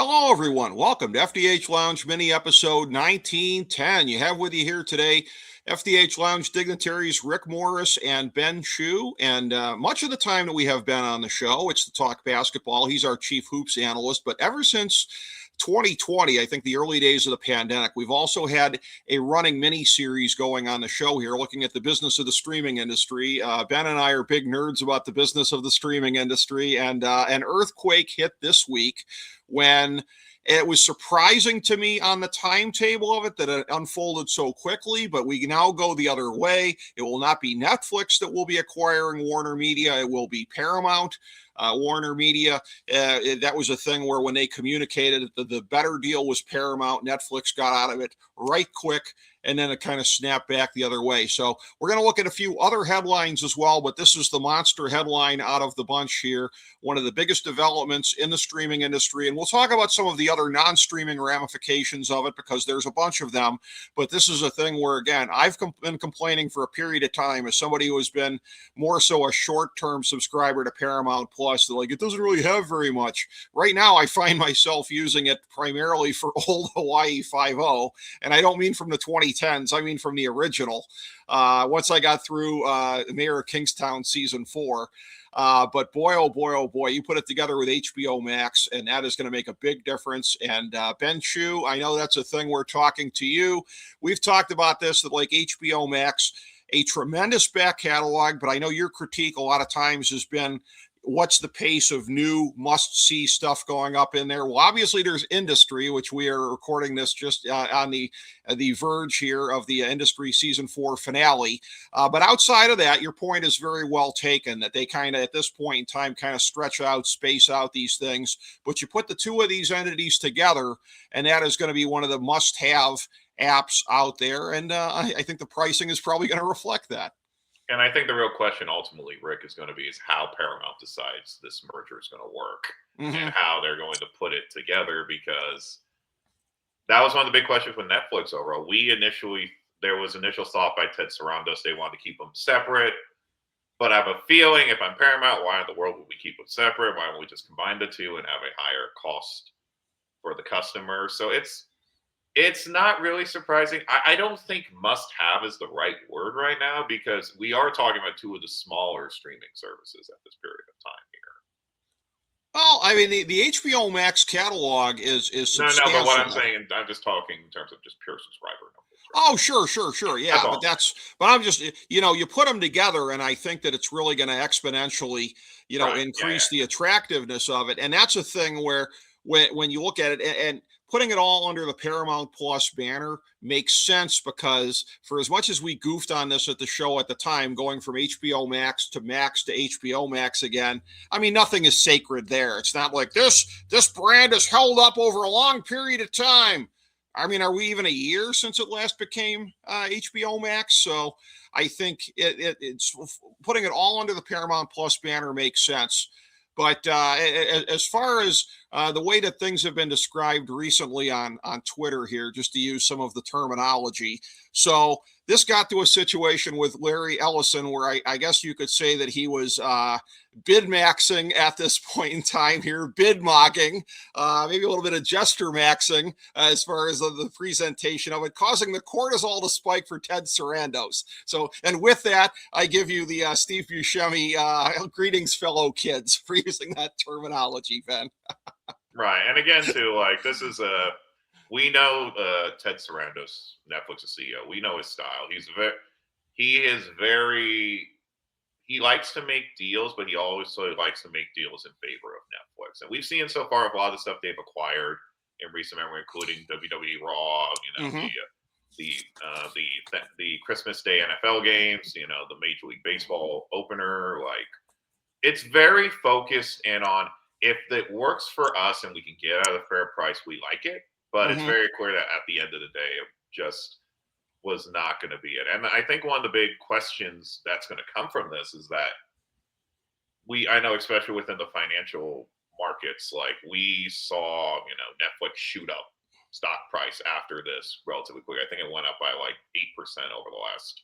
Hello, everyone. Welcome to FDH Lounge mini episode 1910. You have with you here today FDH Lounge dignitaries Rick Morris and Ben Chu. And much of the time that we have Ben on the show, it's to talk basketball. He's our chief hoops analyst. But ever since 2020, I think the early days of the pandemic, we've also had a running mini series going on the show here, looking at the business of the streaming industry. Ben and I are big nerds about the business of the streaming industry, and an earthquake hit this week when it was surprising to me on the timetable of it that it unfolded so quickly, but we now go the other way. It will not be Netflix that will be acquiring Warner Media. It will be Paramount. Warner Media, that was a thing where when they communicated the better deal was Paramount, Netflix got out of it right quick, and then it kind of snapped back the other way. So we're going to look at a few other headlines as well, but this is the monster headline out of the bunch here, one of the biggest developments in the streaming industry. And we'll talk about some of the other non-streaming ramifications of it because there's a bunch of them. But this is a thing where, again, I've been complaining for a period of time as somebody who has been more so a short-term subscriber to Paramount Plus. Like, it doesn't really have very much. Right now, I find myself using it primarily for old Hawaii 5-0, and I don't mean from the 2010s. I mean from the original. Once I got through Mayor of Kingstown season 4. But boy, oh boy, oh boy, you put it together with HBO Max, and that is going to make a big difference. And Ben Chu, I know that's a thing we're talking to you. We've talked about this, that like HBO Max, a tremendous back catalog, but I know your critique a lot of times has been, what's the pace of new must-see stuff going up in there? Well, obviously there's Industry, which we are recording this just on the verge here of the Industry season 4 finale. But outside of that, your point is very well taken, that they kind of, at this point in time, kind of stretch out, space out these things. But you put the two of these entities together, and that is going to be one of the must-have apps out there. And I think the pricing is probably going to reflect that. And I think the real question ultimately, Rick, is going to be is how Paramount decides this merger is going to work and how they're going to put it together, because that was one of the big questions with Netflix overall. There was initial thought by Ted Sarandos, they wanted to keep them separate. But I have a feeling if I'm Paramount, why in the world would we keep them separate? Why don't we just combine the two and have a higher cost for the customer? So it's not really surprising. I don't think must-have is the right word right now, because we are talking about two of the smaller streaming services at this period of time here. Well, I mean, the HBO Max catalog is substantial. No, but what I'm saying, I'm just talking in terms of just pure subscriber numbers. Right? Oh, sure. Yeah, but I'm just, you put them together, and I think that it's really going to exponentially, increase the attractiveness of it. And that's a thing where when you look at it and putting it all under the Paramount Plus banner makes sense, because for as much as we goofed on this at the show at the time, going from HBO Max to HBO Max again, I mean, nothing is sacred there. It's not like this brand is held up over a long period of time. I mean, are we even a year since it last became HBO Max? So I think it's putting it all under the Paramount Plus banner makes sense. But as far as the way that things have been described recently on Twitter here, just to use some of the terminology. So this got to a situation with Larry Ellison where I guess you could say that he was bid maxing at this point in time here, bid mocking, maybe a little bit of gesture maxing as far as the presentation of it, causing the cortisol to spike for Ted Sarandos. So, and with that, I give you the Steve Buscemi greetings, fellow kids, for using that terminology, Ben. Right. And again, too, like, this is we know Ted Sarandos, Netflix's CEO. We know his style. He likes to make deals, but he also likes to make deals in favor of Netflix. And we've seen so far a lot of the stuff they've acquired in recent memory, including WWE Raw, the Christmas Day NFL games, the Major League Baseball opener. Like, it's very focused in on, if it works for us and we can get at a fair price, we like it. But it's very clear that at the end of the day, it just was not going to be it. And I think one of the big questions that's going to come from this is that I know, especially within the financial markets, like, we saw, Netflix shoot up stock price after this relatively quick. I think it went up by like 8% over the last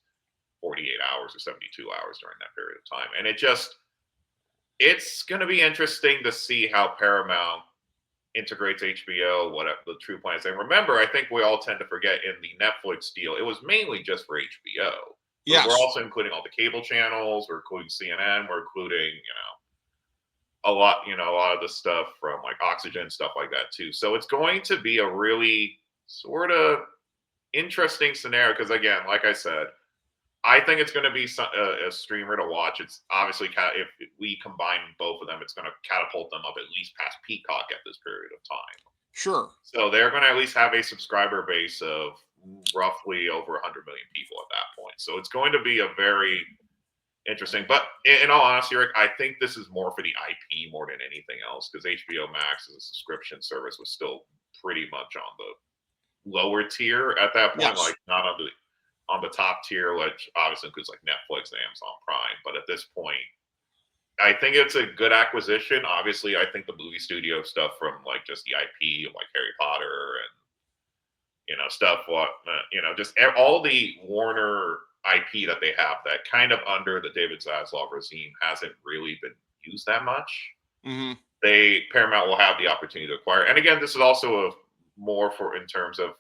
48 hours or 72 hours during that period of time. And it's going to be interesting to see how Paramount integrates HBO, whatever the true plan is. And remember, I think we all tend to forget in the Netflix deal, it was mainly just for HBO. But we're Yes. also including all the cable channels, we're including CNN, we're including, a lot of the stuff from like Oxygen, stuff like that too. So it's going to be a really sort of interesting scenario because, again, like I said, I think it's going to be a streamer to watch. It's obviously, if we combine both of them, it's going to catapult them up at least past Peacock at this period of time. Sure. So they're going to at least have a subscriber base of roughly over 100 million people at that point. So it's going to be a very interesting. But in all honesty, Rick, I think this is more for the IP more than anything else because HBO Max as a subscription service was still pretty much on the lower tier at that point, Yes. like not on the top tier, which obviously includes like Netflix and Amazon Prime. But at this point, I think it's a good acquisition. Obviously, I think the movie studio stuff from like just the IP of like Harry Potter and stuff, just all the Warner IP that they have that kind of under the David Zaslav regime hasn't really been used that much. Mm-hmm. Paramount will have the opportunity to acquire. And again, this is also more for in terms of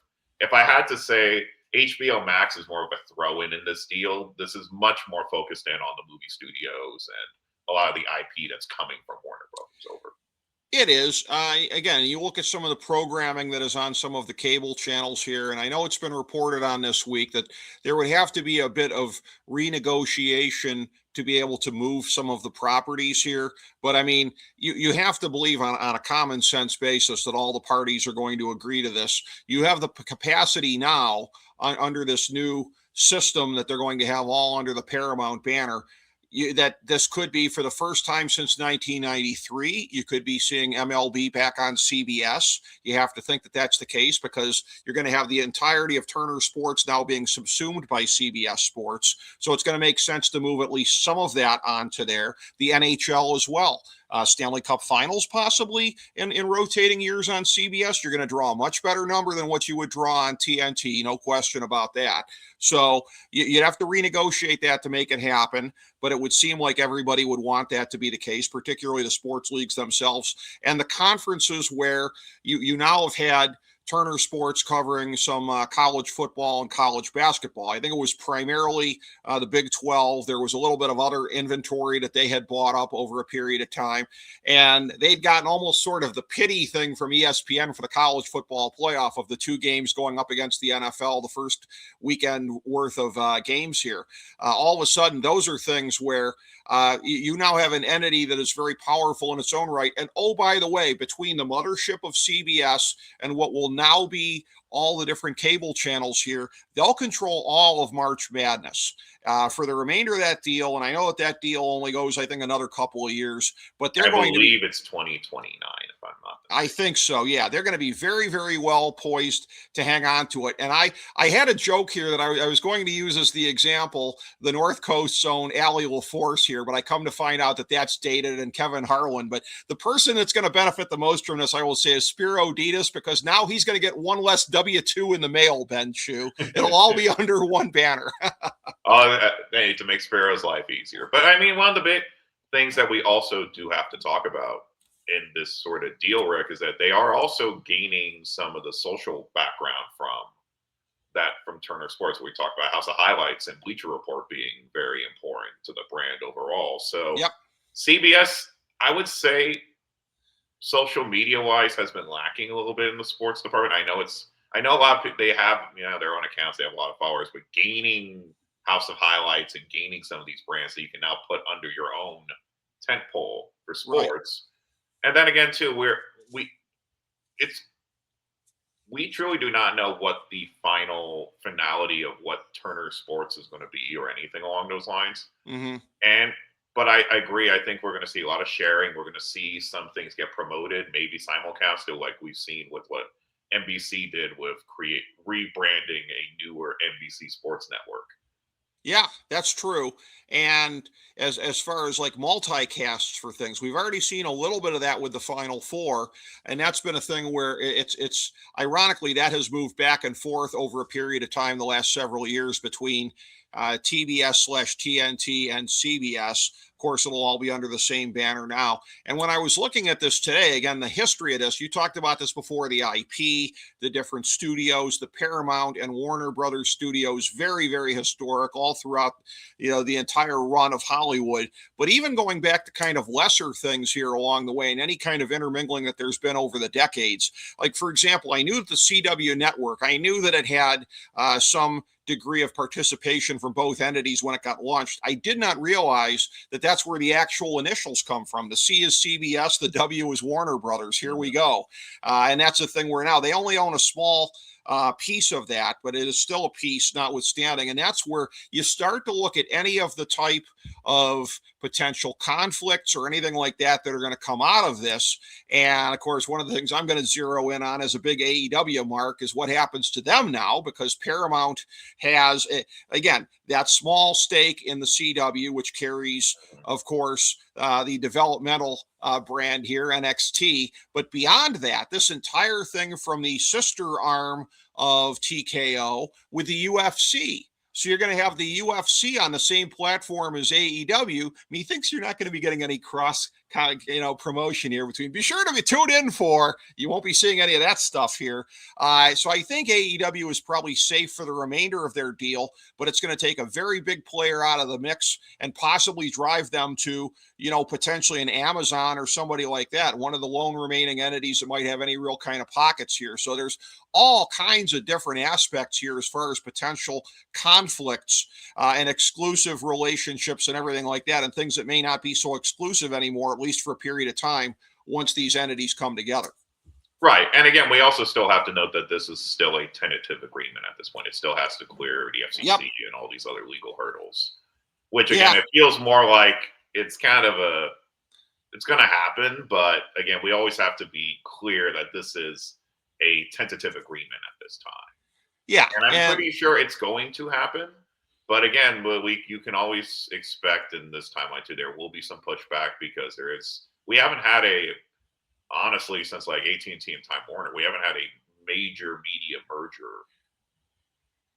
if I had to say HBO Max is more of a throw-in this deal. This is much more focused in on the movie studios and a lot of the IP that's coming from Warner Brothers over. It is. Again, you look at some of the programming that is on some of the cable channels here, and I know it's been reported on this week that there would have to be a bit of renegotiation to be able to move some of the properties here. But I mean, you have to believe on a common sense basis that all the parties are going to agree to this. You have the capacity now under this new system that they're going to have all under the Paramount banner. That this could be for the first time since 1993. You could be seeing MLB back on CBS. You have to think that that's the case because you're going to have the entirety of Turner Sports now being subsumed by CBS Sports. So it's going to make sense to move at least some of that onto there. The NHL as well. Stanley Cup Finals possibly in rotating years on CBS. You're going to draw a much better number than what you would draw on TNT. No question about that. So you'd have to renegotiate that to make it happen. But it would seem like everybody would want that to be the case, particularly the sports leagues themselves and the conferences where you now have had Turner Sports covering some college football and college basketball. I think it was primarily the Big 12. There was a little bit of other inventory that they had bought up over a period of time. And they'd gotten almost sort of the pity thing from ESPN for the college football playoff of the two games going up against the NFL, the first weekend worth of games here. All of a sudden, those are things where you now have an entity that is very powerful in its own right. And oh, by the way, between the mothership of CBS and what will now be all the different cable channels here, they'll control all of March Madness for the remainder of that deal. And I know that deal only goes, I think, another couple of years, but they're going to believe it's 2029, if I'm not mistaken. I think so. Yeah, they're going to be very, very well poised to hang on to it. And I had a joke here that I was going to use as the example, the North Coast zone, Allie LaForce here, but I come to find out that that's dated and Kevin Harlan. But the person that's going to benefit the most from this, I will say, is Spiro Ditas, because now he's going to get one less W-2 in the mail, Ben Shu. It'll all be under one banner. They need to make Spiro's life easier. But I mean, one of the big things that we also do have to talk about in this sort of deal, Rick, is that they are also gaining some of the social background from Turner Sports. We talked about House of Highlights and Bleacher Report being very important to the brand overall. So Yep. CBS, I would say, social media wise, has been lacking a little bit in the sports department. I know a lot of people, they have their own accounts, they have a lot of followers, but gaining House of Highlights and gaining some of these brands that you can now put under your own tent pole for sports. Right. And then again, too, we truly do not know what the final finality of what Turner Sports is going to be or anything along those lines. Mm-hmm. But I agree. I think we're going to see a lot of sharing. We're going to see some things get promoted, maybe simulcasted, like we've seen with what NBC did with rebranding a newer NBC Sports Network. Yeah, that's true. And as far as like multicasts for things, we've already seen a little bit of that with the Final Four, and that's been a thing where it's ironically that has moved back and forth over a period of time the last several years between TBS/TNT and CBS. Of course, it'll all be under the same banner now. And when I was looking at this today, again, the history of this, you talked about this before, the IP, the different studios, the Paramount and Warner Brothers studios, very, very historic all throughout, the entire run of Hollywood. But even going back to kind of lesser things here along the way and any kind of intermingling that there's been over the decades. Like, for example, I knew that the CW network, I knew that it had some degree of participation from both entities when it got launched. I did not realize that that's where the actual initials come from. The C is CBS, the W is Warner Brothers. Here we go. And that's the thing where now they only own a small piece of that, but it is still a piece notwithstanding. And that's where you start to look at any of the type of potential conflicts or anything like that that are going to come out of this. And of course, one of the things I'm going to zero in on as a big AEW mark is what happens to them now, because Paramount has, again, that small stake in the CW, which carries, of course, the developmental brand here, NXT. But beyond that, this entire thing from the sister arm of TKO with the UFC. So you're going to have the UFC on the same platform as AEW. Methinks you're not going to be getting any cross promotion here between. Be sure to be tuned in for. You won't be seeing any of that stuff here. So I think AEW is probably safe for the remainder of their deal, but it's going to take a very big player out of the mix and possibly drive them to, potentially an Amazon or somebody like that, one of the lone remaining entities that might have any real kind of pockets here. So there's all kinds of different aspects here as far as potential conflicts and exclusive relationships and everything like that, and things that may not be so exclusive anymore, at least for a period of time, once these entities come together. Right. And again, we also still have to note that this is still a tentative agreement at this point. It still has to clear the FCC and all these other legal hurdles, which again, it feels more like it's kind of it's going to happen. But again, we always have to be clear that this is a tentative agreement at this time. Yeah. And I'm pretty sure it's going to happen. But again, you can always expect in this timeline too, there will be some pushback because we haven't had honestly, since like AT&T and Time Warner, we haven't had a major media merger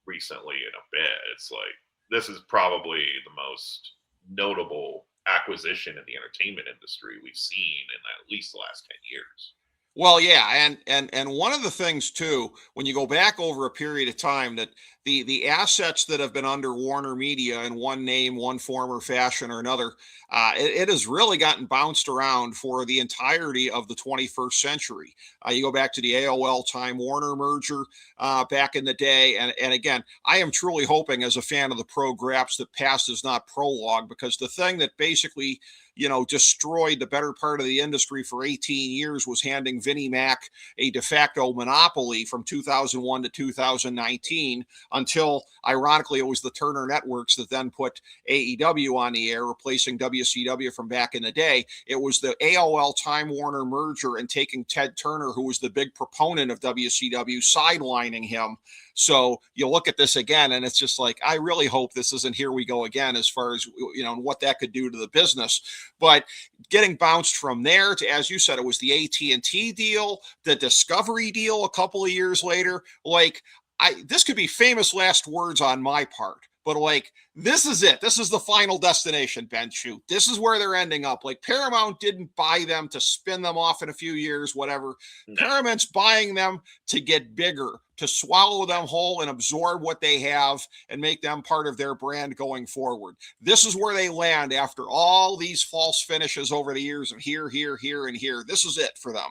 recently in a bit. It's like, this is probably the most notable acquisition in the entertainment industry we've seen in at least the last 10 years. Well, yeah, and one of the things too, when you go back over a period of time, that the assets that have been under Warner Media in one name, one form or fashion or another, it has really gotten bounced around for the entirety of the 21st century. You go back to the AOL Time Warner merger back in the day, and again, I am truly hoping, as a fan of the Graps, that past is not prologue, because the thing that basically destroyed the better part of the industry for 18 years was handing Vinnie Mac a de facto monopoly from 2001 to 2019, until, ironically, it was the Turner Networks that then put AEW on the air, replacing WCW from back in the day. It was the AOL Time Warner merger and taking Ted Turner, who was the big proponent of WCW, sidelining him. So you look at this again, and it's just like, I really hope this isn't here we go again, as far as, what that could do to the business. But getting bounced from there to, as you said, it was the AT&T deal, the Discovery deal a couple of years later. Like, this could be famous last words on my part, but like, this is it. This is the final destination, Ben Shoot. This is where they're ending up. Like, Paramount didn't buy them to spin them off in a few years, whatever. No. Paramount's buying them to get bigger, to swallow them whole and absorb what they have and make them part of their brand going forward. This is where they land after all these false finishes over the years of here, and here. This is it for them.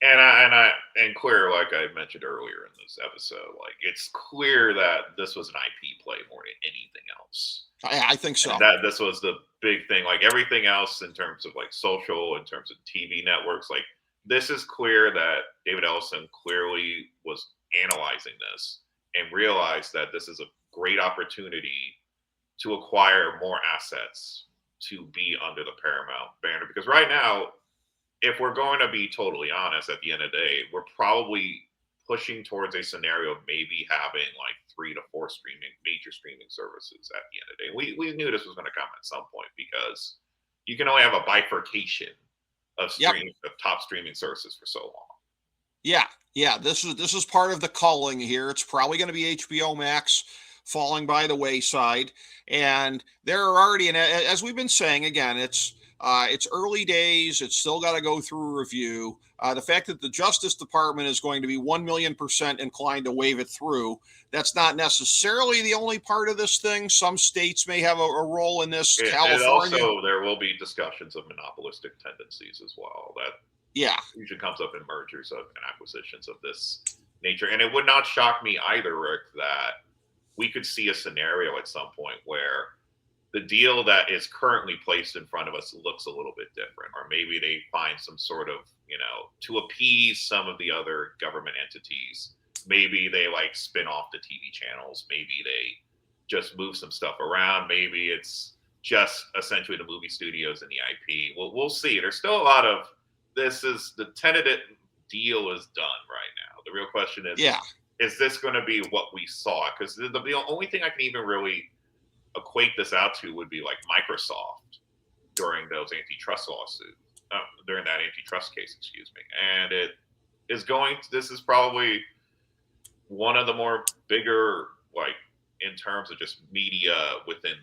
And clear, like I mentioned earlier in this episode, like, it's clear that this was an IP play more than anything else. I think so. And that this was the big thing. Like, everything else in terms of like social, in terms of TV networks, like, this is clear that David Ellison clearly was analyzing this and realized that this is a great opportunity to acquire more assets to be under the Paramount banner. Because right now, if we're going to be totally honest, at the end of the day, we're probably pushing towards a scenario of maybe having like 3 to 4 major streaming services at the end of the day. We knew this was going to come at some point, because you can only have a bifurcation of of top streaming services for so long. Yeah. This is part of the culling here. It's probably going to be HBO Max falling by the wayside. And there are already, and as we've been saying, again, it's early days. It's still got to go through a review. The fact that the Justice Department is going to be 1,000,000% inclined to wave it through, that's not necessarily the only part of this thing. Some states may have a role in this. California. Also, there will be discussions of monopolistic tendencies as well. That usually comes up in mergers and acquisitions of this nature. And it would not shock me either, Rick, that we could see a scenario at some point where the deal that is currently placed in front of us looks a little bit different, or maybe they find some sort of, to appease some of the other government entities. Maybe they like spin off the TV channels. Maybe they just move some stuff around. Maybe it's just essentially the movie studios and the IP. We'll see. There's still a lot of, this is the tentative deal is done right now. The real question is this going to be what we saw? Because the only thing I can even really equate this out to would be like Microsoft during those antitrust lawsuits, during that antitrust case, excuse me. And it is this is probably one of the more bigger, like in terms of just media within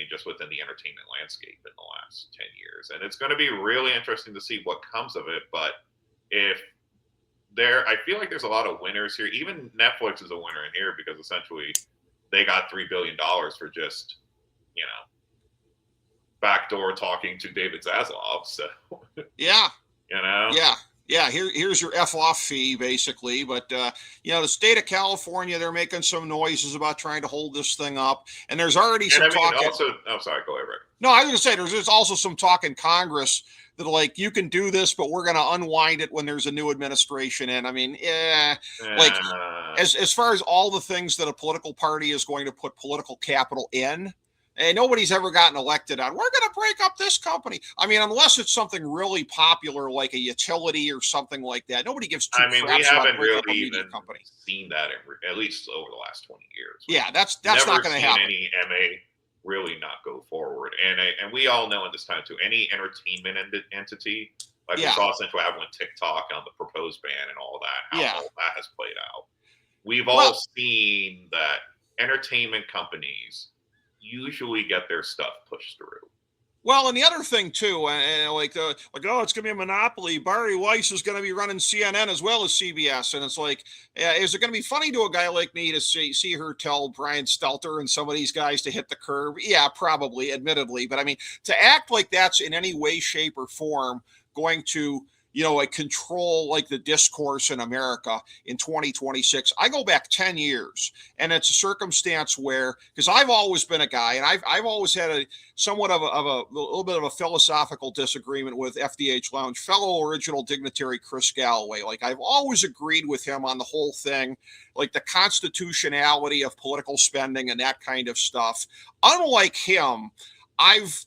just within the entertainment landscape in the last 10 years. And it's going to be really interesting to see what comes of it. But I feel like there's a lot of winners here. Even Netflix is a winner in here because essentially they got $3 billion for just, backdoor talking to David Zaslav. So, here's your F-off fee, basically. But, the state of California, they're making some noises about trying to hold this thing up. And there's already some talk. Sorry, go ahead, Rick. No, I was going to say, there's also some talk in Congress that, like, you can do this, but we're going to unwind it when there's a new administration in. I mean, as far as all the things that a political party is going to put political capital in, and nobody's ever gotten elected on, we're going to break up this company. I mean, unless it's something really popular like a utility or something like that. Nobody gives two craps we haven't really even company. Seen that at least over the last 20 years. Yeah, that's not going to happen. Any MA really not go forward. And we all know at this time too, any entertainment entity, like we saw essentially happen with TikTok on the proposed ban and all that, how all that has played out. We've all seen that entertainment companies usually get their stuff pushed through. Well, and the other thing too, oh, it's going to be a monopoly. Barry Weiss is going to be running CNN as well as CBS, and it's like, is it going to be funny to a guy like me to see her tell Brian Stelter and some of these guys to hit the curb? Yeah, probably, admittedly, but I mean, to act like that's in any way, shape, or form going to control like the discourse in America in 2026. I go back 10 years, and it's a circumstance where, because I've always been a guy, and I've always had a somewhat of a little bit of a philosophical disagreement with FDH Lounge fellow original dignitary Chris Galloway. Like, I've always agreed with him on the whole thing, like the constitutionality of political spending and that kind of stuff. Unlike him, I've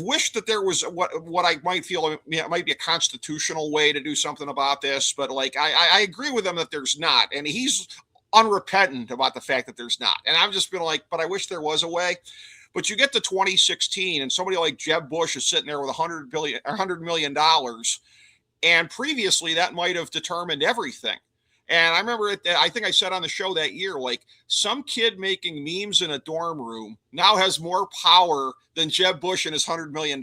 wished that there was what I might feel might be a constitutional way to do something about this, but like I agree with him that there's not, and he's unrepentant about the fact that there's not. And I've just been like, but I wish there was a way. But you get to 2016, and somebody like Jeb Bush is sitting there with $100 million, and previously that might have determined everything. And I remember I think I said on the show that year, like, some kid making memes in a dorm room now has more power than Jeb Bush and his $100 million.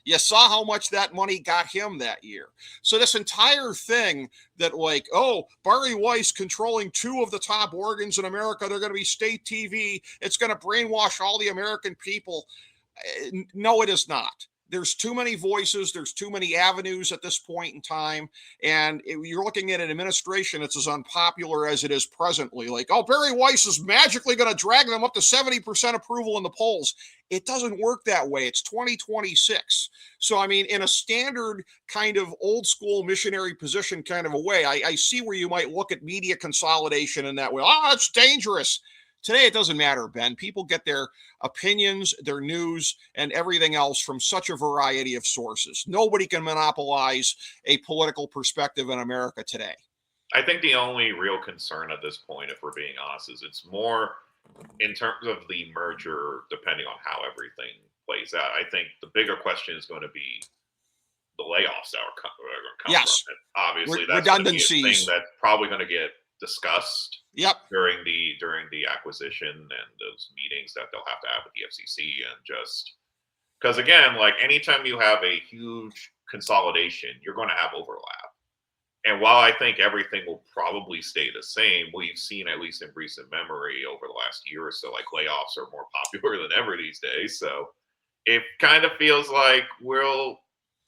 You saw how much that money got him that year. So this entire thing that, like, oh, Barry Weiss controlling two of the top organs in America, they're going to be state TV, it's going to brainwash all the American people. No, it is not. There's too many voices. There's too many avenues at this point in time. And you're looking at an administration that's as unpopular as it is presently. Like, oh, Barry Weiss is magically going to drag them up to 70% approval in the polls. It doesn't work that way. It's 2026. So, I mean, in a standard kind of old school missionary position kind of a way, I see where you might look at media consolidation in that way. Oh, it's dangerous. Today, it doesn't matter, Ben. People get their opinions, their news, and everything else from such a variety of sources. Nobody can monopolize a political perspective in America today. I think the only real concern at this point, if we're being honest, is it's more in terms of the merger, depending on how everything plays out. I think the bigger question is going to be the layoffs that are going to come from it. Obviously, that's going to be a thing that's probably going to get discussed Yep. during the acquisition and those meetings that they'll have to have with the FCC, and just because again, like anytime you have a huge consolidation, you're going to have overlap. And while I think everything will probably stay the same, we've seen, at least in recent memory over the last year or so, like layoffs are more popular than ever these days. So it kind of feels like we'll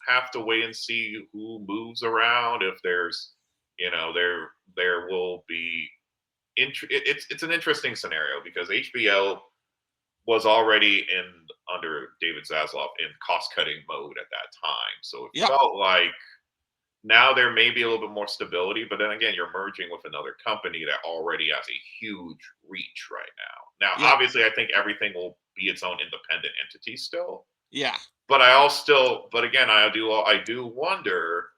have to wait and see who moves around. If there's, there will be. It's an interesting scenario because HBO was already under David Zaslav in cost cutting mode at that time. So it Yep. felt like now there may be a little bit more stability, but then again, you're merging with another company that already has a huge reach right now. Now, Yep. obviously, I think everything will be its own independent entity still. Yeah. But again, I do wonder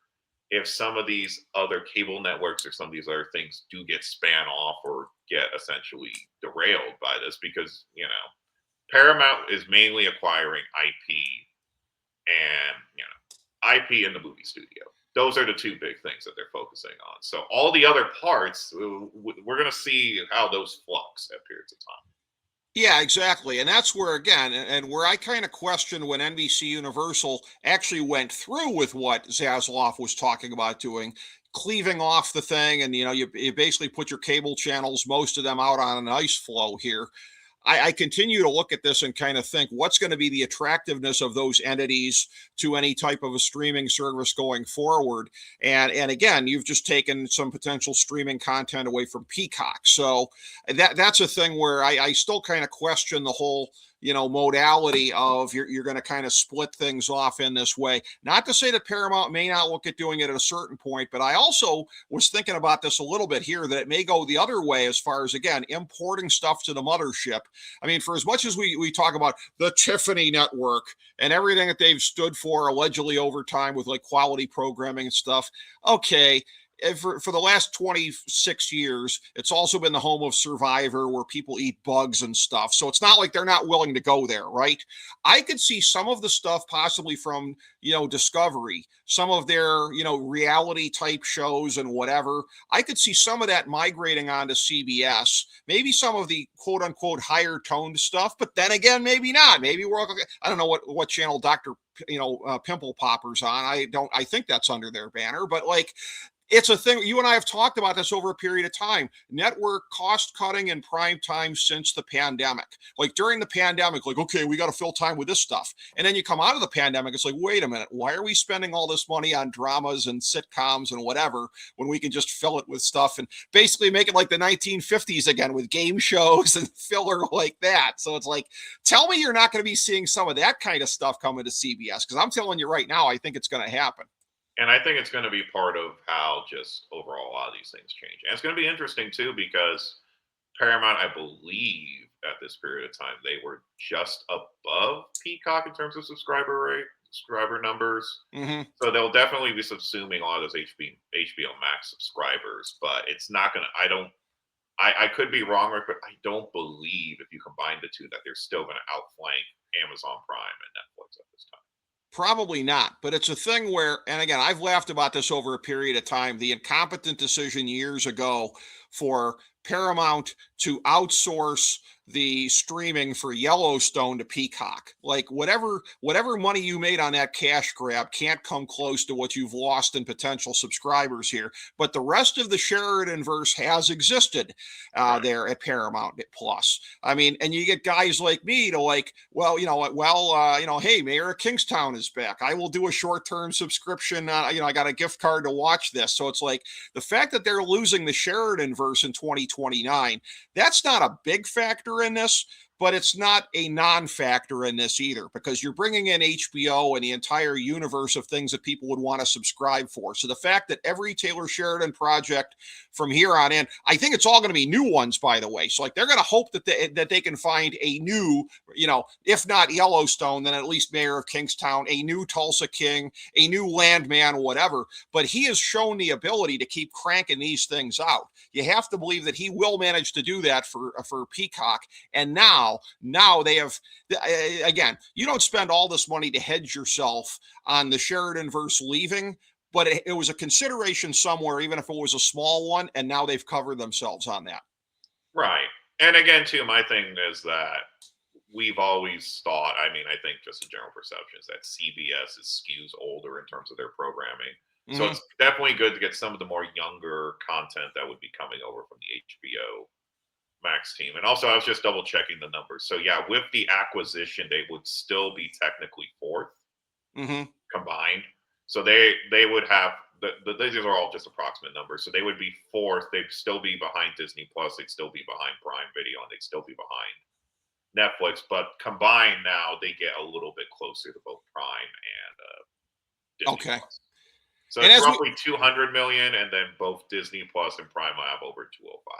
if some of these other cable networks or some of these other things do get span off or get essentially derailed by this, because Paramount is mainly acquiring IP and IP in the movie studio. Those are the two big things that they're focusing on. So all the other parts, we're going to see how those flux at periods of time. Yeah, exactly. And that's where, again, and where I kind of questioned when NBC Universal actually went through with what Zaslav was talking about doing, cleaving off the thing. And, you basically put your cable channels, most of them out on an ice flow here. I continue to look at this and kind of think, what's going to be the attractiveness of those entities to any type of a streaming service going forward? And again, you've just taken some potential streaming content away from Peacock. So that's a thing where I still kind of question the whole modality of you're going to kind of split things off in this way. Not to say that Paramount may not look at doing it at a certain point, but I also was thinking about this a little bit here, that it may go the other way as far as, again, importing stuff to the mothership. I mean, for as much as we talk about the Tiffany Network and everything that they've stood for allegedly over time with like quality programming and stuff, okay, for the last 26 years, it's also been the home of Survivor, where people eat bugs and stuff. So it's not like they're not willing to go there, right? I could see some of the stuff possibly from, Discovery, some of their, reality type shows and whatever. I could see some of that migrating onto CBS, maybe some of the quote unquote higher toned stuff, but then again, maybe not. Maybe I don't know what channel Dr. Pimple Popper's on. I think that's under their banner, but like, it's a thing. You and I have talked about this over a period of time. Network cost cutting in prime time since the pandemic. Like during the pandemic, like, okay, we got to fill time with this stuff. And then you come out of the pandemic, it's like, wait a minute, why are we spending all this money on dramas and sitcoms and whatever when we can just fill it with stuff and basically make it like the 1950s again with game shows and filler like that? So it's like, tell me you're not going to be seeing some of that kind of stuff coming to CBS, because I'm telling you right now, I think it's going to happen. And I think it's going to be part of how just overall a lot of these things change. And it's going to be interesting too, because Paramount, I believe at this period of time, they were just above Peacock in terms of subscriber numbers. Mm-hmm. So they'll definitely be subsuming a lot of those HBO Max subscribers, but it's not going to, I could be wrong, but I don't believe if you combine the two that they're still going to outflank Amazon Prime and Netflix at this time. Probably not, but it's a thing where, and again, I've laughed about this over a period of time, the incompetent decision years ago for Paramount to outsource the streaming for Yellowstone to Peacock. Like whatever money you made on that cash grab can't come close to what you've lost in potential subscribers here. But the rest of the Sheridan-verse has existed there at Paramount Plus. I mean, and you get guys like me to like, hey, Mayor of Kingstown is back. I will do a short-term subscription. I got a gift card to watch this. So it's like the fact that they're losing the Sheridan-verse in 2029, that's not a big factor in this, but it's not a non-factor in this either, because you're bringing in HBO and the entire universe of things that people would want to subscribe for. So the fact that every Taylor Sheridan project from here on in, I think it's all going to be new ones, by the way. So like they're going to hope that they can find a new, if not Yellowstone, then at least Mayor of Kingstown, a new Tulsa King, a new Landman, whatever. But he has shown the ability to keep cranking these things out. You have to believe that he will manage to do that for Peacock. And now they have, again, you don't spend all this money to hedge yourself on the Sheridan-verse leaving, but it was a consideration somewhere, even if it was a small one, and now they've covered themselves on that. Right. And again, too, my thing is that we've always thought, I mean, I think just a general perception is that CBS skews older in terms of their programming. So Mm-hmm. it's definitely good to get some of the more younger content that would be coming over from the HBO Max team. And also, I was just double checking the numbers. So yeah, with the acquisition, they would still be technically fourth Mm-hmm. combined. So they would have these are all just approximate numbers. So they would be fourth. They'd still be behind Disney Plus. They'd still be behind Prime Video, and they'd still be behind Netflix. But combined now, they get a little bit closer to both Prime and Disney Okay. Plus. So And it's as roughly 200 million, and then both Disney Plus and Prime will have over 205.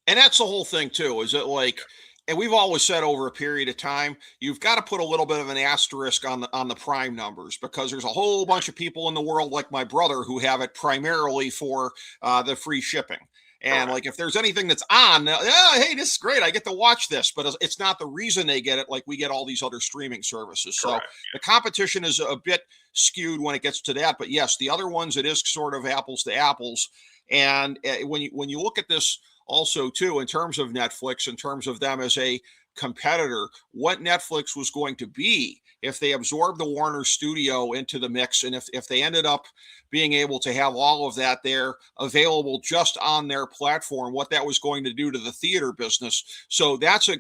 And that's the whole thing too, is that like, and we've always said over a period of time, you've got to put a little bit of an asterisk on the prime numbers, because there's a whole bunch of people in the world like my brother who have it primarily for the free shipping. And Correct. like, if there's anything that's on, hey, this is great, I get to watch this, but it's not the reason they get it. Like we get all these other streaming services. So Correct. the competition is a bit skewed when it gets to that. But yes, the other ones, it is sort of apples to apples. And when you look at this also too, in terms of Netflix, in terms of them as a competitor, what Netflix was going to be if they absorbed the Warner studio into the mix, and if they ended up being able to have all of that there available just on their platform, what that was going to do to the theater business. So that's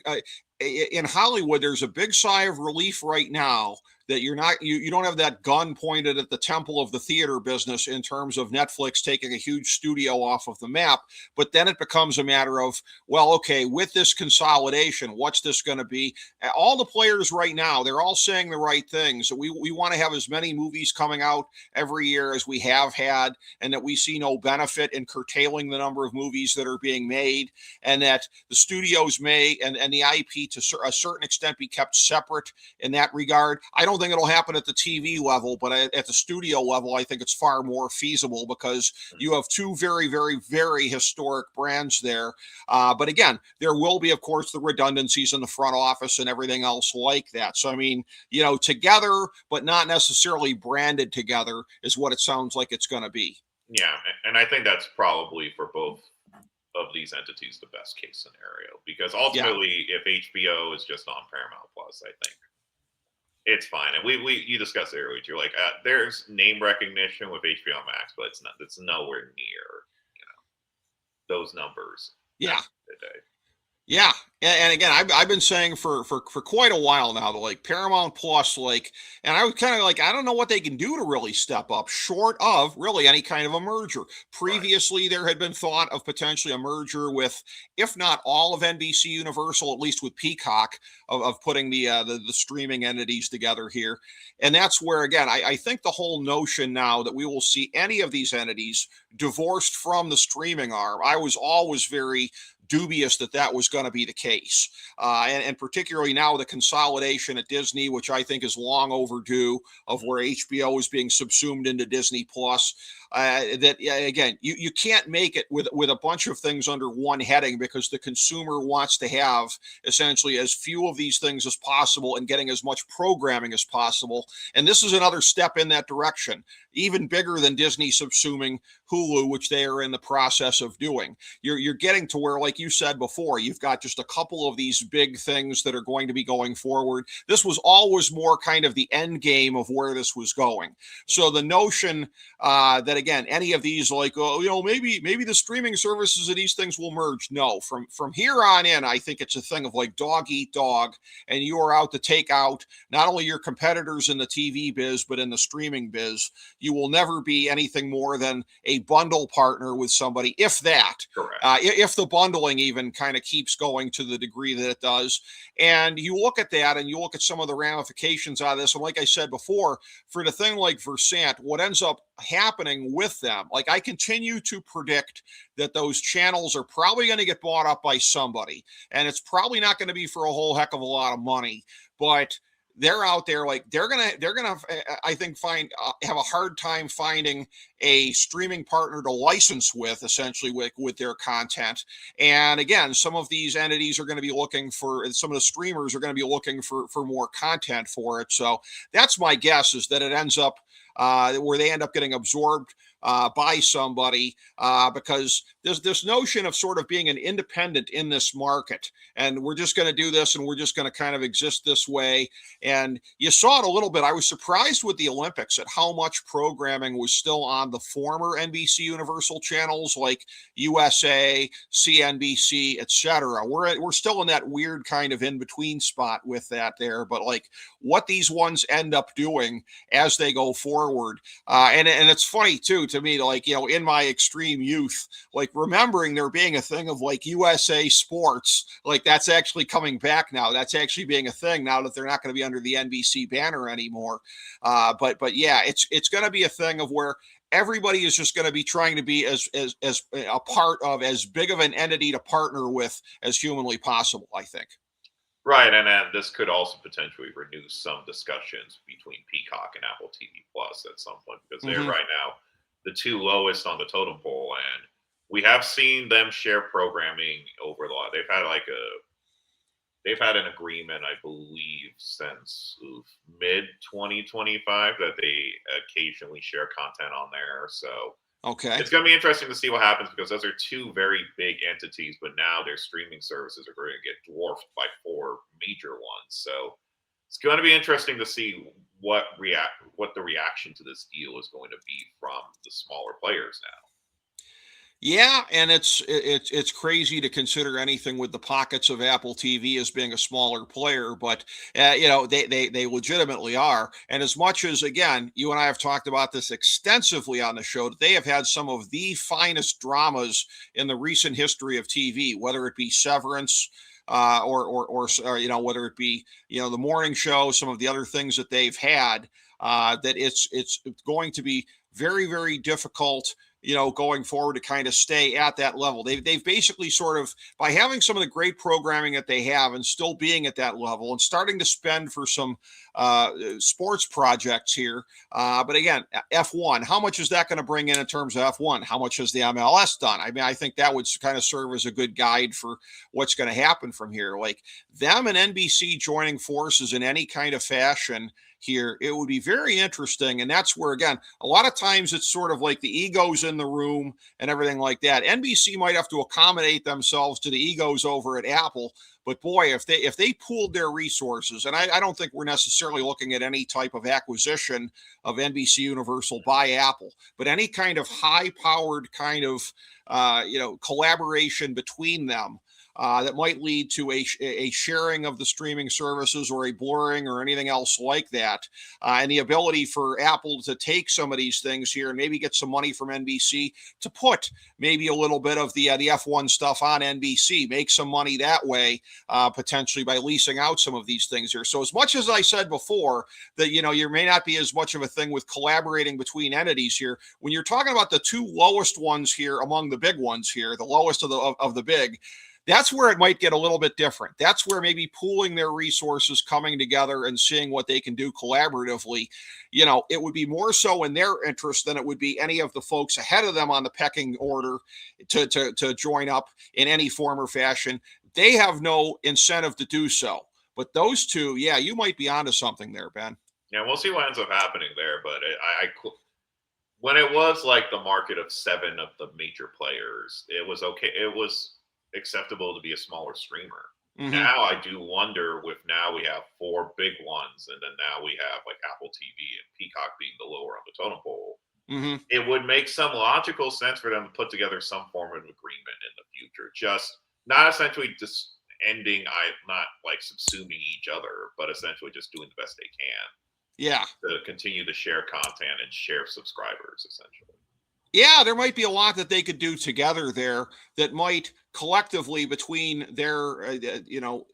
in Hollywood, there's a big sigh of relief right now that you don't have that gun pointed at the temple of the theater business in terms of Netflix taking a huge studio off of the map. But then it becomes a matter of, well, okay, with this consolidation, what's this going to be? All the players right now, they're all saying the right things. We want to have as many movies coming out every year as we have had, and that we see no benefit in curtailing the number of movies that are being made, and that the studios may and the IP to a certain extent be kept separate in that regard. I don't think it'll happen at the TV level, but at the studio level, I think it's far more feasible, because you have two very, very, very historic brands there. But again, there will be, of course, the redundancies in the front office and everything else like that. So, I mean, together, but not necessarily branded together is what it sounds like it's going to be. Yeah, and I think that's probably for both of these entities the best case scenario, because ultimately, if HBO is just on Paramount Plus, I think it's fine. And you discussed it earlier. You're like, there's name recognition with HBO Max, but it's nowhere near those numbers. Yeah. Today. Yeah, and again, I've been saying for quite a while now that like Paramount Plus, like, and I was kind of like, I don't know what they can do to really step up, short of really any kind of a merger. Previously, right, there had been thought of potentially a merger with, if not all of NBC Universal, at least with Peacock, of putting the streaming entities together here. And that's where, again, I think the whole notion now that we will see any of these entities divorced from the streaming arm, I was always very dubious that was going to be the case. And particularly now the consolidation at Disney, which I think is long overdue, of where HBO is being subsumed into Disney Plus. That again, you can't make it with a bunch of things under one heading, because the consumer wants to have essentially as few of these things as possible and getting as much programming as possible. And this is another step in that direction, even bigger than Disney subsuming Hulu, which they are in the process of doing. You're getting to where, like you said before, you've got just a couple of these big things that are going to be going forward. This was always more kind of the end game of where this was going. So the notion that, again, any of these, like, maybe the streaming services of these things will merge. No, from here on in, I think it's a thing of like dog eat dog, and you are out to take out not only your competitors in the TV biz, but in the streaming biz. You will never be anything more than a bundle partner with somebody, if that. Correct. If the bundling even kind of keeps going to the degree that it does. And you look at that and you look at some of the ramifications out of this. And like I said before, for the thing like Versant, what ends up happening with them, like, I continue to predict that those channels are probably going to get bought up by somebody. And it's probably not going to be for a whole heck of a lot of money, but they're out there, like, they're gonna I think have a hard time finding a streaming partner to license with, essentially, with their content. And again, some of these entities are going to be looking for, some of the streamers are going to be looking for more content for it. So that's my guess, is that it ends up where they end up getting absorbed by somebody, because there's this notion of sort of being an independent in this market, and we're just going to do this, and we're just going to kind of exist this way. And you saw it a little bit. I was surprised with the Olympics at how much programming was still on the former NBC Universal channels like USA, CNBC, etc. We're still in that weird kind of in between spot with that there, but like what these ones end up doing as they go forward, and it's funny too to me, like, you know, in my extreme youth, like remembering there being a thing of like USA Sports, like that's actually coming back now. That's actually being a thing now that they're not going to be under the NBC banner anymore. But yeah, it's going to be a thing of where everybody is just going to be trying to be as a part of as big of an entity to partner with as humanly possible, I think. Right, and then this could also potentially renew some discussions between Peacock and Apple TV Plus at some point, because they're right now the two lowest on the totem pole, and we have seen them share programming over the lot. They've had an agreement, I believe, since mid 2025 that they occasionally share content on there. So okay, it's going to be interesting to see what happens, because those are two very big entities, but now their streaming services are going to get dwarfed by four major ones. So it's going to be interesting to see what the reaction to this deal is going to be from the smaller players now. Yeah, and it's crazy to consider anything with the pockets of Apple TV as being a smaller player, but you know, they legitimately are. And as much as, again, you and I have talked about this extensively on the show, that they have had some of the finest dramas in the recent history of TV, whether it be Severance, or you know, whether it be, you know, the morning show, some of the other things that they've had, that it's going to be very, very difficult, you know, going forward to kind of stay at that level. They've basically sort of, by having some of the great programming that they have and still being at that level and starting to spend for some sports projects here. But again, F1, how much is that going to bring in terms of F1? How much has the MLS done? I mean, I think that would kind of serve as a good guide for what's going to happen from here. Like them and NBC joining forces in any kind of fashion here, it would be very interesting. And that's where, again, a lot of times it's sort of like the egos in the room and everything like that. NBC might have to accommodate themselves to the egos over at Apple. But boy, if they pooled their resources, and I don't think we're necessarily looking at any type of acquisition of NBC Universal by Apple, but any kind of high-powered kind of you know, collaboration between them, that might lead to a sharing of the streaming services or a blurring or anything else like that. And the ability for Apple to take some of these things here and maybe get some money from NBC to put maybe a little bit of the F1 stuff on NBC, make some money that way, potentially by leasing out some of these things here. So as much as I said before that, you know, you may not be as much of a thing with collaborating between entities here, when you're talking about the two lowest ones here among the big ones here, the lowest of the big, that's where it might get a little bit different. That's where maybe pooling their resources, coming together and seeing what they can do collaboratively, you know, it would be more so in their interest than it would be any of the folks ahead of them on the pecking order to join up in any form or fashion. They have no incentive to do so. But those two, yeah, you might be onto something there, Ben. Yeah, we'll see what ends up happening there. But when it was like the market of 7 of the major players, it was okay. It was acceptable to be a smaller streamer. Now I do wonder, with now we have 4 big ones, and then now we have like Apple TV and Peacock being the lower on the totem pole. It would make some logical sense for them to put together some form of agreement in the future. Just not essentially just ending, not like subsuming each other, but essentially just doing the best they can. Yeah. To continue to share content and share subscribers, essentially. Yeah, there might be a lot that they could do together there that might collectively, between their you know,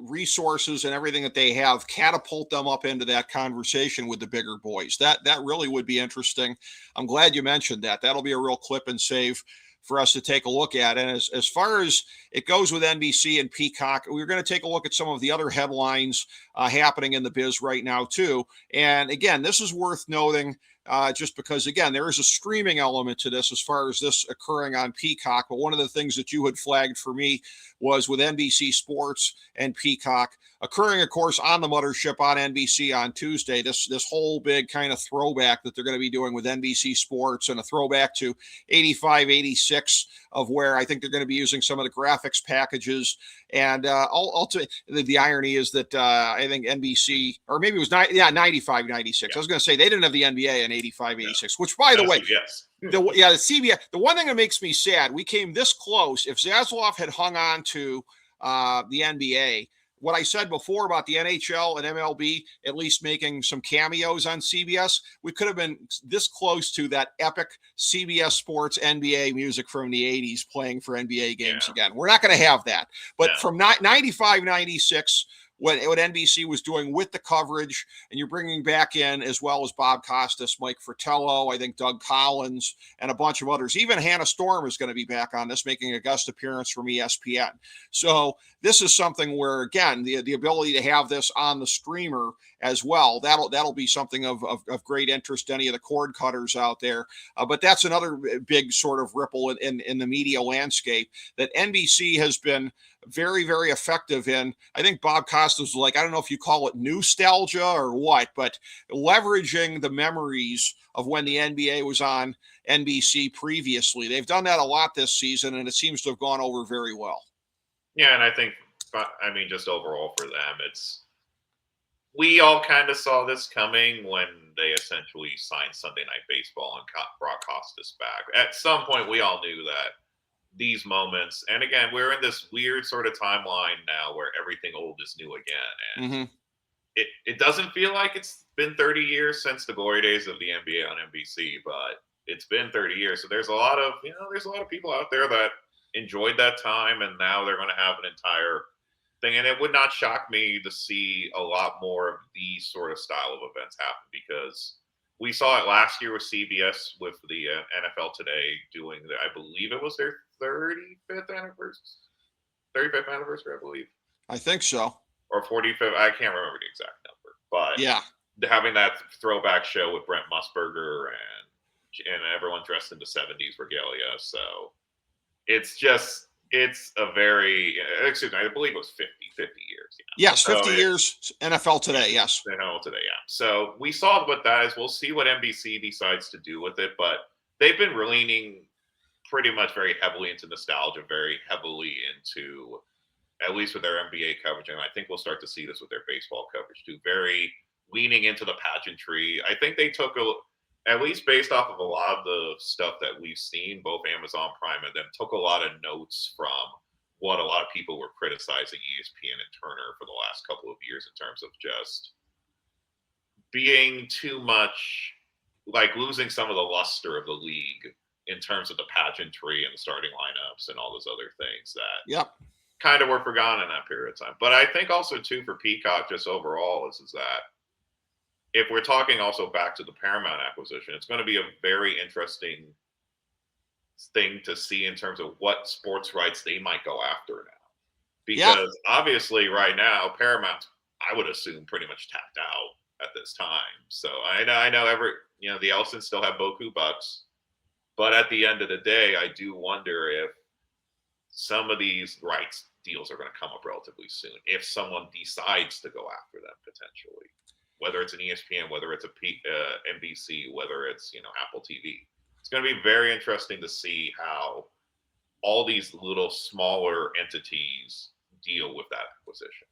resources and everything that they have, catapult them up into that conversation with the bigger boys. That really would be interesting. I'm glad you mentioned that. That'll be a real clip and save for us to take a look at. And as far as it goes with NBC and Peacock, we're going to take a look at some of the other headlines happening in the biz right now too. And again, this is worth noting just because, again, there is a streaming element to this as far as this occurring on Peacock. But one of the things that you had flagged for me was with NBC Sports and Peacock occurring, of course, on the mothership on NBC on Tuesday. This whole big kind of throwback that they're going to be doing with NBC Sports, and a throwback to 85, 86 of where I think they're going to be using some of the graphics packages. And ultimately, the irony is that I think NBC, or maybe it was 95, 96. Yeah. I was going to say they didn't have the NBA in 85, 86, which, by the way, yes. The CBS, the one thing that makes me sad, we came this close. If Zaslav had hung on to the NBA, what I said before about the NHL and MLB at least making some cameos on CBS, we could have been this close to that epic CBS Sports NBA music from the 80s playing for NBA games again. We're not going to have that. But from 95, 96, what NBC was doing with the coverage, and you're bringing back in, as well as Bob Costas, Mike Fratello, I think Doug Collins, and a bunch of others. Even Hannah Storm is going to be back on this, making a guest appearance from ESPN. So this is something where, again, the ability to have this on the streamer as well, that'll be something of great interest to any of the cord cutters out there. But that's another big sort of ripple in the media landscape that NBC has been very, very effective in. I think Bob Costas was like, I don't know if you call it nostalgia or what, but leveraging the memories of when the NBA was on NBC previously. They've done that a lot this season, and it seems to have gone over very well. Yeah, and I think, just overall for them, we all kind of saw this coming when they essentially signed Sunday Night Baseball and brought Costas back. At some point, we all knew that these moments, and again, we're in this weird sort of timeline now where everything old is new again, and it doesn't feel like it's been 30 years since the glory days of the NBA on NBC, but it's been 30 years. So there's a lot of people out there that enjoyed that time, and now they're going to have an entire thing. And it would not shock me to see a lot more of these sort of style of events happen, because we saw it last year with CBS with the NFL Today doing I believe it was their 35th anniversary, I believe. I think so. Or 45th. I can't remember the exact number. But having that throwback show with Brent Musburger and everyone dressed in the 70s regalia. So it's a very, I believe it was 50 years. Yes, 50 years, NFL Today, yes. NFL Today, yeah. So we saw what that is. We'll see what NBC decides to do with it, but they've been leaning pretty much very heavily into nostalgia, very heavily into, at least with their NBA coverage, and I think we'll start to see this with their baseball coverage too, very leaning into the pageantry. I think they took at least based off of a lot of the stuff that we've seen, both Amazon Prime and them took a lot of notes from what a lot of people were criticizing ESPN and Turner for the last couple of years in terms of just being too much, like losing some of the luster of the league in terms of the pageantry and the starting lineups and all those other things that kind of were forgotten in that period of time. But I think also too for Peacock, just overall, is that if we're talking also back to the Paramount acquisition, it's going to be a very interesting thing to see in terms of what sports rights they might go after now. Because obviously right now, Paramount, I would assume, pretty much tapped out at this time. So I know the Elsons still have Boku Bucks, but at the end of the day, I do wonder if some of these rights deals are going to come up relatively soon if someone decides to go after them potentially. Whether it's an ESPN, whether it's a NBC, whether it's Apple TV, it's going to be very interesting to see how all these little smaller entities deal with that acquisition.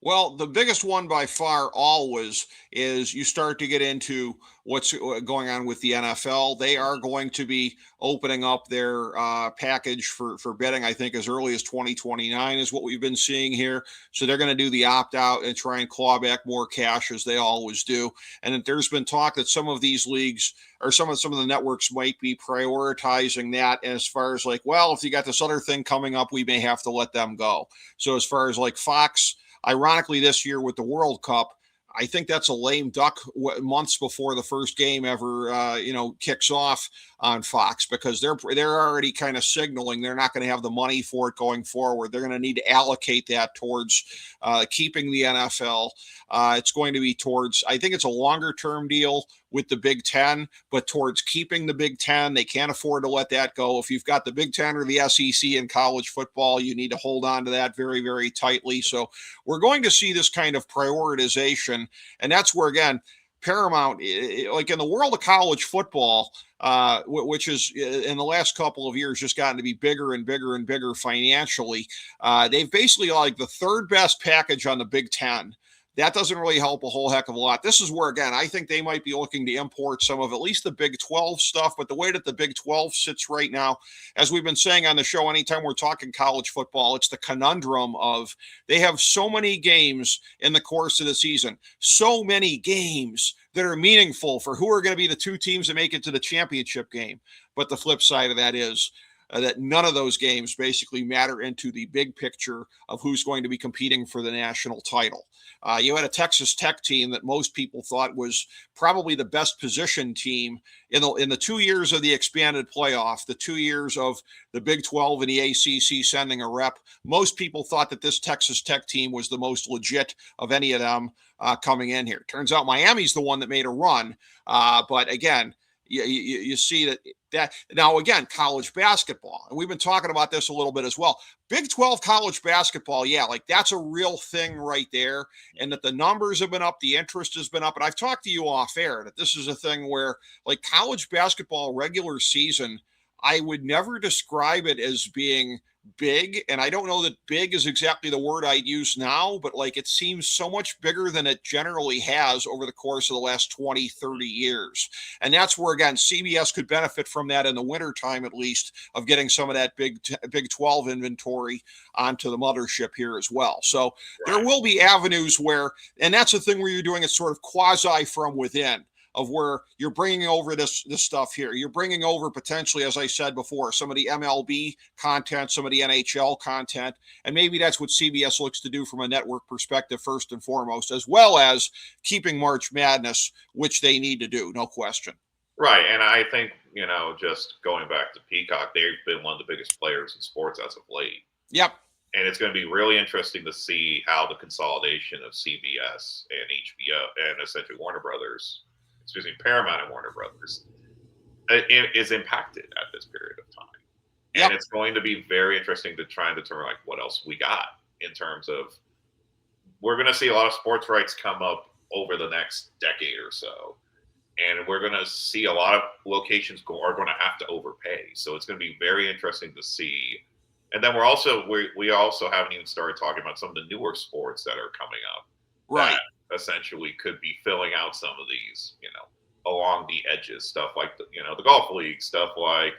Well, the biggest one by far always is you start to get into what's going on with the NFL. They are going to be opening up their package for betting, I think, as early as 2029 is what we've been seeing here. So they're going to do the opt-out and try and claw back more cash, as they always do. And there's been talk that some of these leagues or some of the networks might be prioritizing that as far as like, well, if you got this other thing coming up, we may have to let them go. So as far as like Fox, ironically, this year with the World Cup, I think that's a lame duck months before the first game ever, kicks off on Fox, because they're already kind of signaling they're not going to have the money for it going forward. They're going to need to allocate that towards keeping the NFL. It's going to be towards, I think it's a longer term deal with the Big Ten, but towards keeping the Big Ten. They can't afford to let that go. If you've got the Big Ten or the SEC in college football, you need to hold on to that very, very tightly. So we're going to see this kind of prioritization. And that's where, again, Paramount, like in the world of college football, which is in the last couple of years just gotten to be bigger and bigger and bigger financially, they've basically like the third best package on the Big Ten. That doesn't really help a whole heck of a lot. This is where, again, I think they might be looking to import some of at least the Big 12 stuff. But the way that the Big 12 sits right now, as we've been saying on the show, anytime we're talking college football, it's the conundrum of they have so many games in the course of the season, so many games that are meaningful for who are going to be the two teams that make it to the championship game. But the flip side of that is that none of those games basically matter into the big picture of who's going to be competing for the national title. You had a Texas Tech team that most people thought was probably the best positioned team in the 2 years of the expanded playoff, the 2 years of the Big 12 and the ACC sending a rep. Most people thought that this Texas Tech team was the most legit of any of them coming in here. Turns out Miami's the one that made a run. But again, you see that now, again, college basketball, and we've been talking about this a little bit as well. Big 12 college basketball, yeah, like that's a real thing right there. And that the numbers have been up, the interest has been up. And I've talked to you off air that this is a thing where, like, college basketball regular season, I would never describe it as being big. And I don't know that big is exactly the word I'd use now, but like it seems so much bigger than it generally has over the course of the last 20, 30 years. And that's where, again, CBS could benefit from that in the wintertime, at least, of getting some of that Big 12 inventory onto the mothership here as well. So there will be avenues where, and that's the thing where you're doing it sort of quasi from within, of where you're bringing over this stuff here. You're bringing over potentially, as I said before, some of the MLB content, some of the NHL content, and maybe that's what CBS looks to do from a network perspective first and foremost, as well as keeping March Madness, which they need to do, no question. Right, and I think, just going back to Peacock, they've been one of the biggest players in sports as of late. Yep. And it's going to be really interesting to see how the consolidation of CBS and HBO and essentially Paramount and Warner Brothers is impacted at this period of time. And It's going to be very interesting to try and determine like what else we got in terms of, we're going to see a lot of sports rights come up over the next decade or so. And we're going to see a lot of locations are going to have to overpay. So it's going to be very interesting to see. And then we also haven't even started talking about some of the newer sports that are coming up. Right. Essentially could be filling out some of these, along the edges, stuff like the golf league, stuff like,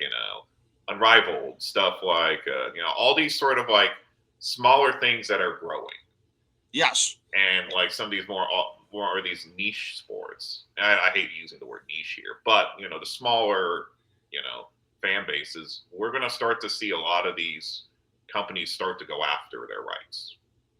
Unrivaled, stuff like, all these sort of like smaller things that are growing. Yes. And like some of these more these niche sports. And I hate using the word niche here, but, the smaller, fan bases, we're going to start to see a lot of these companies start to go after their rights.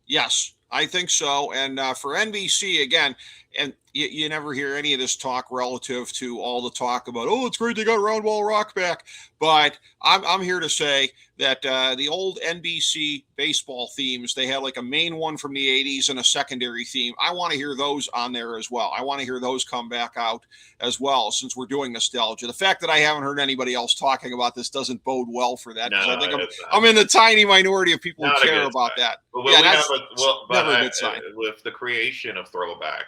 Yes, I think so. And for NBC, again, and you never hear any of this talk relative to all the talk about, oh, it's great they got Roundball Rock back. But I'm here to say that the old NBC baseball themes, they had like a main one from the 80s and a secondary theme. I want to hear those on there as well. I want to hear those come back out as well, since we're doing nostalgia. The fact that I haven't heard anybody else talking about this doesn't bode well for that. No, I think I'm in the tiny minority of people who care about that. But never a good sign. With the creation of Throwback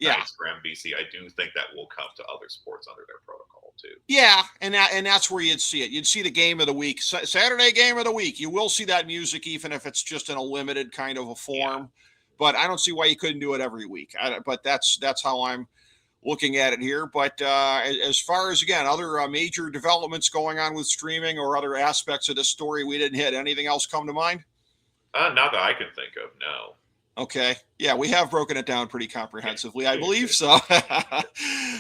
nights for NBC, I do think that will come to other sports under their protocol too. Yeah, and that's where you'd see it. You'd see the game of the week, Saturday game of the week. You will see that music, even if it's just in a limited kind of a form. Yeah. But I don't see why you couldn't do it every week. But that's how I'm looking at it here. But as far as, again, other major developments going on with streaming or other aspects of this story we didn't hit, anything else come to mind? Not that I can think of, no. Okay. Yeah, we have broken it down pretty comprehensively, I believe so.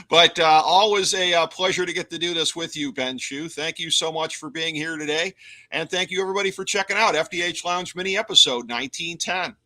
But always a pleasure to get to do this with you, Ben Shu. Thank you so much for being here today. And thank you, everybody, for checking out FDH Lounge mini episode 1910.